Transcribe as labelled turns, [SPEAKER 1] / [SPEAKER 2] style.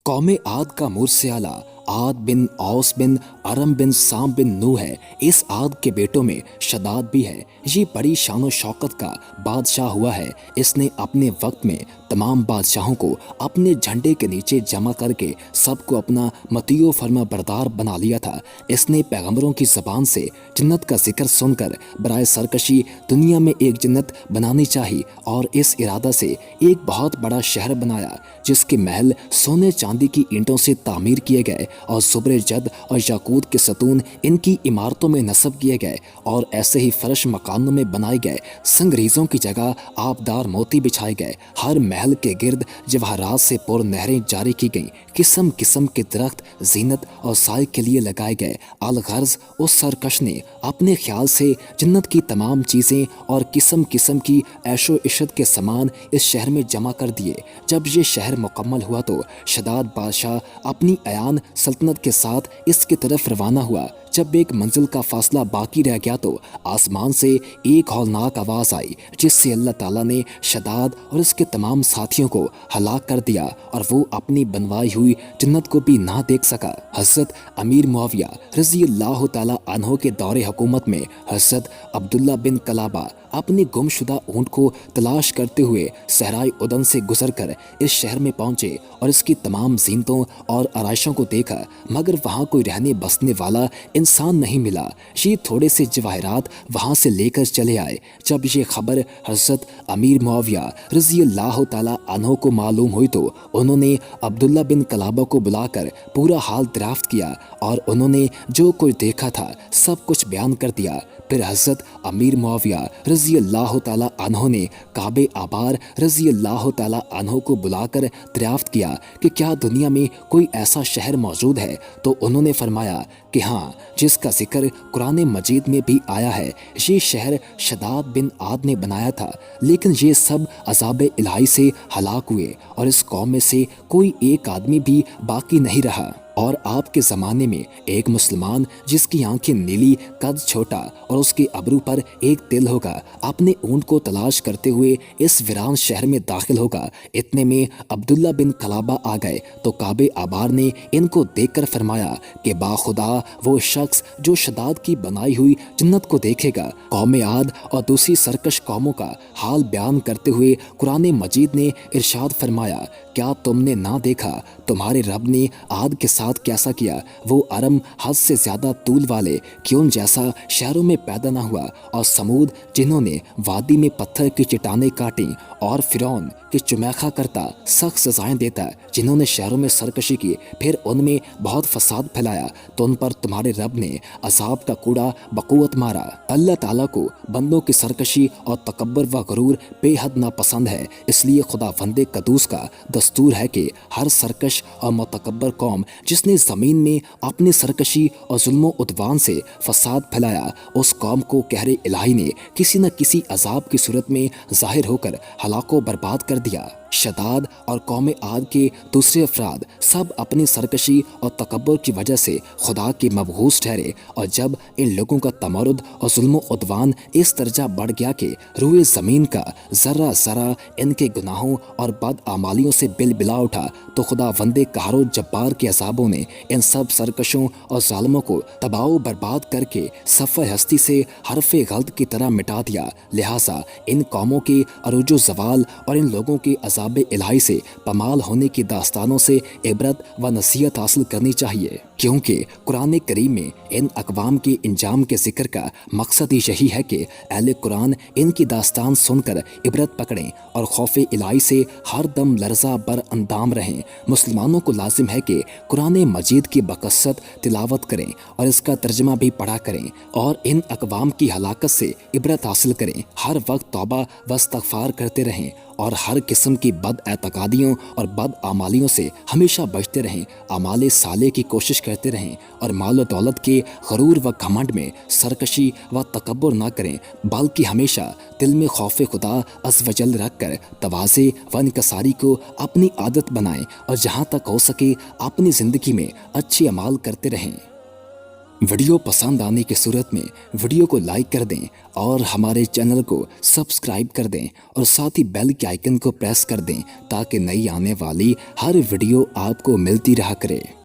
[SPEAKER 1] कौम आद का मुर्सियाला आद बिन औस बिन अरम बिन साम बिन नू है। इस आद के बेटों में शदाद भी है। ये बड़ी शान शौकत का बादशाह हुआ है। इसने अपने वक्त में तमाम बादशाहों को अपने झंडे के नीचे जमा करके सबको अपना मतीओ फर्मा बरदार बना लिया था। इसने पैगंबरों की ज़बान से जन्नत का जिक्र सुनकर बराए सरकशी दुनिया में एक जन्नत बनानी चाहिए और इस इरादा से एक बहुत बड़ा शहर बनाया जिसके महल सोने चांदी की ईंटों से तामीर किए गए और जुबरे जद और याकूत के सतून इनकी इमारतों में नस्ब किए गए और ऐसे ही फर्श मकानों में बनाए गए संगरीजों की जगह आबदार मोती बिछाए गए। हर महल के गिर्द जवाहरात से पुर नहरें जारी की गईं। किस्म किस्म के दरख्त जीनत और साय के लिए लगाए गए। अलगर्ज उस सरकश ने अपने ख्याल से जन्नत की तमाम चीज़ें और किस्म किस्म की ऐशो इशत के सामान इस शहर में जमा कर दिए। जब ये शहर मुकम्मल हुआ तो शदाद बादशाह अपनी अयान सल्तनत के साथ इसकी तरफ रवाना हुआ। जब एक मंजिल का फासला बाकी रह गया तो आसमान से एक हौलनाक आवाज़ आई जिससे अल्लाह ताला ने शदाद और उसके तमाम साथियों को हलाक कर दिया और वो अपनी बनवाई हुई जन्नत को भी ना देख सका। हज़रत अमीर मुआविया रज़ी अल्लाह ताला अन्हो के दौरे हुकूमत में हज़रत अब्दुल्ला बिन कलाबा अपने गुमशुदा ऊँट को तलाश करते हुए सहराई उदन से गुजरकर इस शहर में पहुंचे और इसकी तमाम जीनतों और आराइशों को देखा, मगर वहाँ कोई रहने बसने वाला इंसान नहीं मिला। ये थोड़े से जवाहरात वहाँ से लेकर चले आए। जब ये खबर हज़रत अमीर मुआविया रज़ी अल्लाह ताला अन्हो को मालूम हुई तो उन्होंने अब्दुल्ला बिन कलाबा को बुलाकर पूरा हाल दरियाफ्त किया और उन्होंने जो कुछ देखा था सब कुछ बयान कर दिया। फिर हज़रत अमीर मुआविया रज़ी अल्लाह ताला अन्हो ने काबे आबार रज़ी अल्लाह ताला अन्हो को बुलाकर दरियाफ्त किया कि क्या दुनिया में कोई ऐसा शहर मौजूद है। तो उन्होंने फरमाया कि हाँ, जिसका जिक्र कुरान मजीद में भी आया है। ये शहर शदाद बिन आद ने बनाया था, लेकिन ये सब अज़ाब इलाही से हलाक हुए और इस कौम में से कोई एक आदमी भी बाकी नहीं रहा। और आपके ज़माने में एक मुसलमान जिसकी आंखें नीली, कद छोटा और उसके अबरू पर एक तिल होगा, अपने ऊँट को तलाश करते हुए इस वीरान शहर में दाखिल होगा। इतने में अब्दुल्ला बिन कलाबा आ गए तो काबे आबार ने इनको देखकर फरमाया कि बाखुदा वो शख्स जो शदाद की बनाई हुई जन्नत को देखेगा। कौम आद और दूसरी सरकश कौमों का हाल बयान करते हुए कुरान मजीद ने इरशाद फरमाया, क्या तुमने ना देखा तुम्हारे रब ने आद के साथ कैसा किया। वो अरम हद से ज्यादा तूल वाले क्यों जैसा शहरों में पैदा ना हुआ और समूद जिन्होंने वादी में पत्थर की चट्टानें काटी और फिरौन कि चुमैखा करता सख्त सजाएं देता जिन्होंने शहरों में सरकशी की फिर उनमें बहुत फसाद फैलाया तो उन पर तुम्हारे रब ने अजाब का कूड़ा बकुवत मारा। अल्लाह ताला को बंदों की सरकशी और तकब्बर व गरूर बेहद नापसंद है। इसलिए खुदा वंदे कदूस का दस्तूर है कि हर सरकश और मतकब्बर कौम जिसने ज़मीन में अपनी सरकशी और जुल्म उद्वान से फसाद फैलाया, उस कौम को कहरे इलाही ने किसी न किसी अजाब की सूरत में जाहिर होकर हलाको बर्बाद कर दिया। शदाद और कौम आद के दूसरे अफराद सब अपनी सरकशी और तकब्बुर की वजह से खुदा के मबहूस ठहरे और जब इन लोगों का तमरुद और जुल्म उद्वान इस दर्जा बढ़ गया कि रूए ज़मीन का ज़र्रा ज़रा इनके गुनाहों और बद आमालियों से बिल बिला उठा तो खुदा वंदे कहरो जब्बार के अजाबों ने इन सब सरकशों और जालिमों को तबाह बर्बाद करके सफ़र हस्ती से हरफे गल्त की तरह मिटा दिया। लिहाजा इन कौमों के अरूजो जवाल और इन लोगों के अज़ाब इलाही से पमाल होने की दास्तानों से इबरत व नसीहत हासिल करनी चाहिए, क्योंकि कुरान करीम में इन अक़वाम के इंजाम के जिक्र का मकसद ही यही है कि अहले कुरान इनकी दास्तान सुनकर इबरत पकड़ें और खौफ इलाही से हर दम लर्जा बर अंदाम रहें। मुसलमानों को लाजिम है कि कुरान मजीद की बकसरत तिलावत करें और इसका तर्जमा भी पढ़ा करें और इन अक़वाम की हलाकत से इबरत हासिल करें। हर वक्त तौबा व इस्तग़फ़ार करते रहें और हर किस्म की बद एतकादियों और बद आमालियों से हमेशा बचते रहें। अमाले साले की कोशिश करते रहें और माल दौलत के गरूर व घमंड में सरकशी व तकब्बुर ना करें, बल्कि हमेशा दिल में खौफ खुदा अज़ वजल रख कर तवाज़े व इनकसारी को अपनी आदत बनाएं और जहाँ तक हो सके अपनी ज़िंदगी में अच्छे अमाल करते रहें। वीडियो पसंद आने की सूरत में वीडियो को लाइक कर दें और हमारे चैनल को सब्सक्राइब कर दें और साथ ही बेल के आइकन को प्रेस कर दें ताकि नई आने वाली हर वीडियो आपको मिलती रहा करे।